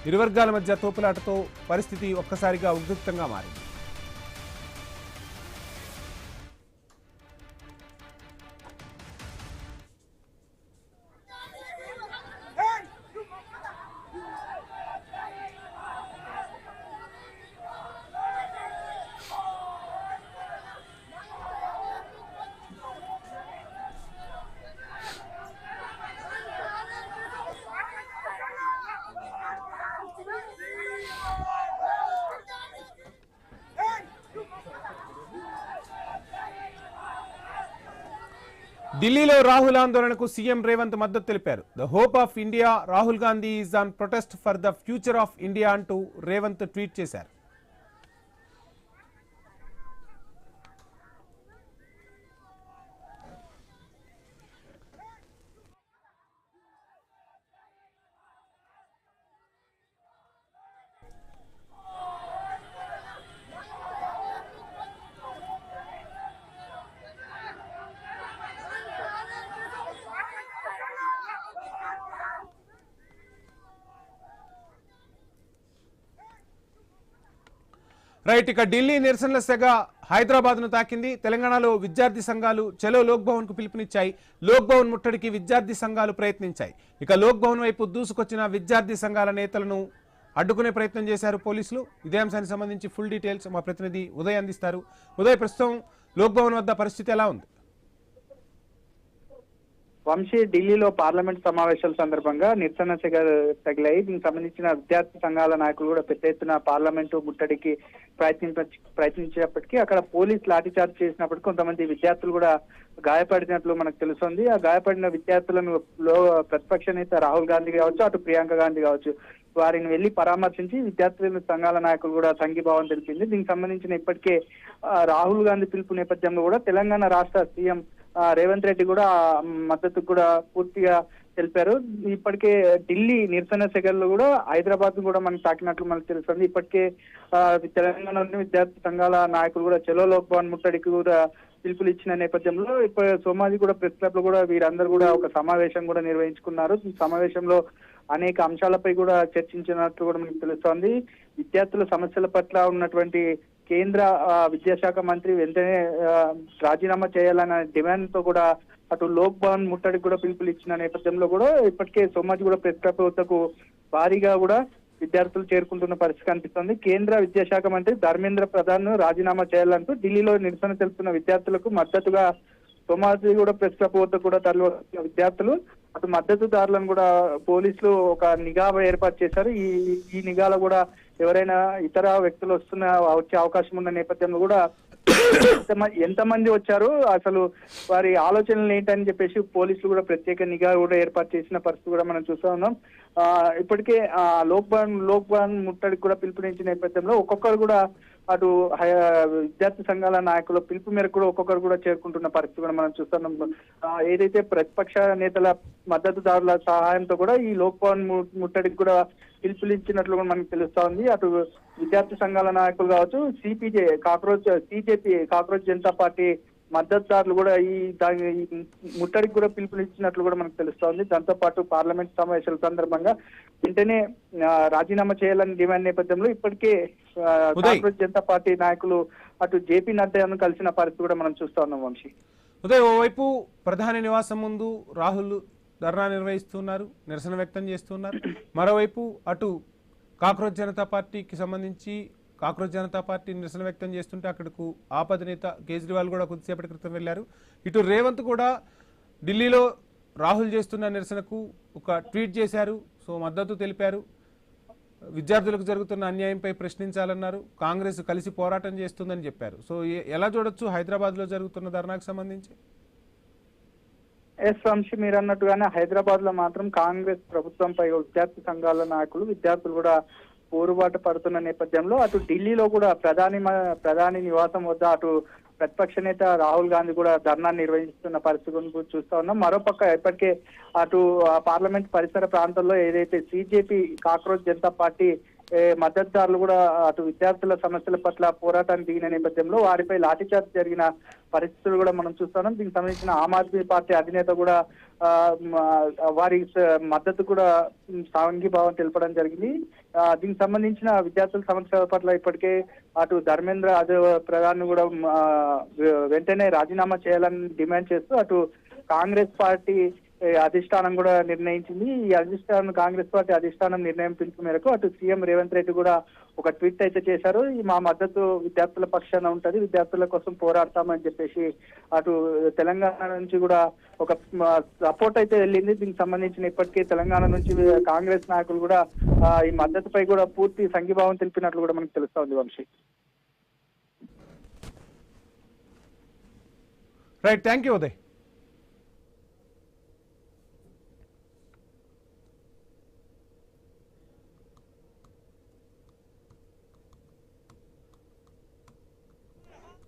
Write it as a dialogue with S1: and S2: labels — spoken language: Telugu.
S1: ఇరు వర్గాల మధ్య తోపులాటతో పరిస్థితి ఒక్కసారిగా ఉద్రిక్తంగా మారింది. ఢిల్లీలో రాహుల్ ఆందోళనకు సీఎం రేవంత్ మద్దతు తెలిపారు. The hope of India, Rahul Gandhi is on protest for the future of India అంటూ రేవంత్ ట్వీట్ చేశారు. రైట్, ఇక ఢిల్లీ నిరసనల సెగ హైదరాబాద్ ను తాకింది. తెలంగాణలో విద్యార్థి సంఘాలు చలో లోక్ భవన్ కు పిలుపునిచ్చాయి. లోక్ భవన్ ముట్టడికి విద్యార్థి సంఘాలు ప్రయత్నించాయి. ఇక లోక్ భవన్ వైపు దూసుకొచ్చిన విద్యార్థి సంఘాల నేతలను అడ్డుకునే ప్రయత్నం చేశారు పోలీసులు. ఇదే అంశానికి సంబంధించి ఫుల్ డీటెయిల్స్ మా ప్రతినిధి ఉదయ్ అందిస్తారు. ఉదయ్, ప్రస్తుతం లోక్ భవన్ వద్ద పరిస్థితి ఎలా ఉంది?
S2: వంశీ, ఢిల్లీలో పార్లమెంట్ సమావేశాల సందర్భంగా నిరసన తగిలాయి. దీనికి సంబంధించిన విద్యార్థి సంఘాల నాయకులు కూడా పెద్ద ఎత్తున పార్లమెంటు ముట్టడికి ప్రయత్నించేటప్పటికీ అక్కడ పోలీస్ లాఠీచార్జ్ చేసినప్పటికీ కొంతమంది విద్యార్థులు కూడా గాయపడినట్లు మనకు తెలుస్తుంది. ఆ గాయపడిన విద్యార్థులను ప్రతిపక్ష నేత రాహుల్ గాంధీ కావచ్చు, అటు ప్రియాంక గాంధీ కావచ్చు, వారిని వెళ్లి పరామర్శించి విద్యార్థుల సంఘాల నాయకులు కూడా సంఘీభావం తెలిపింది. దీనికి సంబంధించిన ఇప్పటికే రాహుల్ గాంధీ పిలుపు నేపథ్యంలో కూడా తెలంగాణ రాష్ట్ర సీఎం రేవంత్ రెడ్డి కూడా మద్దతు కూడా పూర్తిగా తెలిపారు. ఇప్పటికే ఢిల్లీ నిరసన సెగల్లో కూడా హైదరాబాద్ కూడా మనకు తాకినట్లు మనకు తెలుస్తుంది. ఇప్పటికే తెలంగాణలోని విద్యార్థి సంఘాల నాయకులు కూడా చలో లోక్ భవన్ ముట్టడికి కూడా పిలుపులు ఇచ్చిన నేపథ్యంలో ఇప్పుడు సోమాజి కూడా ప్రెస్ క్లబ్ లో కూడా వీరందరూ కూడా ఒక సమావేశం కూడా నిర్వహించుకున్నారు. ఈ సమావేశంలో అనేక అంశాలపై కూడా చర్చించినట్లు కూడా మనకు తెలుస్తోంది. విద్యార్థుల సమస్యల పట్ల ఉన్నటువంటి కేంద్ర విద్యాశాఖ మంత్రి వెంటనే రాజీనామా చేయాలన్న డిమాండ్ తో కూడా అటు లోక్ భవన్ ముట్టడికి కూడా పిలుపులు ఇచ్చిన నేపథ్యంలో కూడా ఇప్పటికే సోమాజి కూడా ప్రెస్ క్లబ్ వద్దకు భారీగా కూడా విద్యార్థులు చేరుకుంటున్న పరిస్థితి కనిపిస్తోంది. కేంద్ర విద్యాశాఖ మంత్రి ధర్మేంద్ర ప్రధాన్ రాజీనామా చేయాలంటూ ఢిల్లీలో నిరసన తెలుపుతున్న విద్యార్థులకు మద్దతుగా సోమాజి కూడా ప్రెస్ క్లబ్ వద్ద కూడా తరలి విద్యార్థులు అటు మద్దతుదారులను కూడా పోలీసులు ఒక నిఘా ఏర్పాటు చేశారు. ఈ నిఘాలో కూడా ఎవరైనా ఇతర వ్యక్తులు వచ్చే అవకాశం ఉన్న నేపథ్యంలో కూడా ఎంతమంది వచ్చారు, అసలు వారి ఆలోచనలు ఏంటని చెప్పేసి పోలీసులు కూడా ప్రత్యేక నిఘా కూడా ఏర్పాటు చేసిన పరిస్థితి కూడా మనం చూస్తా ఉన్నాం. ఇప్పటికే లోక్ భవన్ ముట్టడికి కూడా పిలుపునిచ్చిన నేపథ్యంలో ఒక్కొక్కరు కూడా అటు విద్యార్థి సంఘాల నాయకుల పిలుపు మేరకు కూడా ఒక్కొక్కరు కూడా చేరుకుంటున్న పరిస్థితి కూడా మనం చూస్తున్నాం. ఏదైతే ప్రతిపక్ష నేతల మద్దతుదారుల సహాయంతో కూడా ఈ లోక్ భవన్ ముట్టడికి కూడా పిలుపునిచ్చినట్లు కూడా మనకు తెలుస్తా ఉంది. అటు విద్యార్థి సంఘాల నాయకులు కావచ్చు, సిజేపీ కాక్రోచ్ జనతా పార్టీ మద్దతుదారులు కూడా ఈ ముట్టడికి కూడా పిలుపునిచ్చినట్లు కూడా మనకు తెలుస్తోంది. దాంతో పాటు పార్లమెంట్ సమావేశాల సందర్భంగా వెంటనే రాజీనామా చేయాలని డిమాండ్ నేపథ్యంలో ఇప్పటికే కాంగ్రెస్ జనతా పార్టీ నాయకులు అటు జేపీ నడ్డాను కలిసిన పరిస్థితి కూడా మనం చూస్తా ఉన్నాం. వంశీ,
S1: ఉదయ్, ఓవైపు ప్రధాని నివాసం ముందు రాహుల్ ధర్నా నిర్వహిస్తున్నారు, నిరసన వ్యక్తం చేస్తున్నారు. మరోవైపు అటు కాక్రోచ్ జనతా పార్టీకి సంబంధించి కాక్రోచ్ జనతా పార్టీ నిరసన వ్యక్తం చేస్తుంటే అక్కడకు ఆపద నేత కేజ్రీవాల్ కూడా కొద్దిసేపటి క్రితం వెళ్లారు. ఇటు రేవంత్ కూడా ఢిల్లీలో రాహుల్ చేస్తున్న నిరసనకు ఒక ట్వీట్ చేశారు. సో మద్దతు తెలిపారు. విద్యార్థులకు జరుగుతున్న అన్యాయంపై ప్రశ్నించాలన్నారు. కాంగ్రెస్ కలిసి పోరాటం చేస్తుందని చెప్పారు. సో ఎలా చూడొచ్చు హైదరాబాద్ లో జరుగుతున్న ధర్నాకు సంబంధించి?
S2: ఎస్ వంశీ, మీరు అన్నట్టుగానే హైదరాబాద్ లో మాత్రం కాంగ్రెస్ ప్రభుత్వంపై విద్యార్థి సంఘాల నాయకులు విద్యార్థులు కూడా పోరుబాటు పడుతున్న నేపథ్యంలో అటు ఢిల్లీలో కూడా ప్రధాని నివాసం వద్ద అటు ప్రతిపక్ష నేత రాహుల్ గాంధీ కూడా ధర్నా నిర్వహిస్తున్న పరిస్థితులను చూస్తా ఉన్నాం. మరోపక్క ఇప్పటికే అటు పార్లమెంట్ పరిసర ప్రాంతాల్లో ఏదైతే సిజేపీ కాక్రోచ్ జనతా పార్టీ మద్దతుదారులు కూడా అటు విద్యార్థుల సమస్యల పట్ల పోరాటానికి దిగిన నేపథ్యంలో వారిపై లాఠీచార్జ్ జరిగిన పరిస్థితులు కూడా మనం చూస్తున్నాం. దీనికి సంబంధించిన ఆమ్ ఆద్మీ పార్టీ అధినేత కూడా వారి మద్దతు కూడా సాంఘీభావం తెలపడం జరిగింది. దీనికి సంబంధించిన విద్యార్థుల సమస్యల పట్ల ఇప్పటికే అటు ధర్మేంద్ర ప్రధాన్ కూడా వెంటనే రాజీనామా చేయాలని డిమాండ్ చేస్తూ అటు కాంగ్రెస్ పార్టీ అధిష్టానం కూడా నిర్ణయించింది. ఈ కాంగ్రెస్ పార్టీ అధిష్టానం నిర్ణయం పిలుపు మేరకు అటు సీఎం రేవంత్ రెడ్డి కూడా ఒక ట్వీట్ అయితే చేశారు. మా మద్దతు విద్యార్థుల పక్షాన ఉంటది, విద్యార్థుల కోసం పోరాడతామని చెప్పేసి అటు తెలంగాణ నుంచి కూడా ఒక సపోర్ట్ అయితే వెళ్ళింది. దీనికి సంబంధించిన ఇప్పటికే తెలంగాణ నుంచి కాంగ్రెస్ నాయకులు కూడా ఈ మద్దతుపై కూడా పూర్తి సంఘీభావం తెలిపినట్లు కూడా మనకు తెలుస్తా ఉంది. Vamshi,
S1: right, thank you Uday.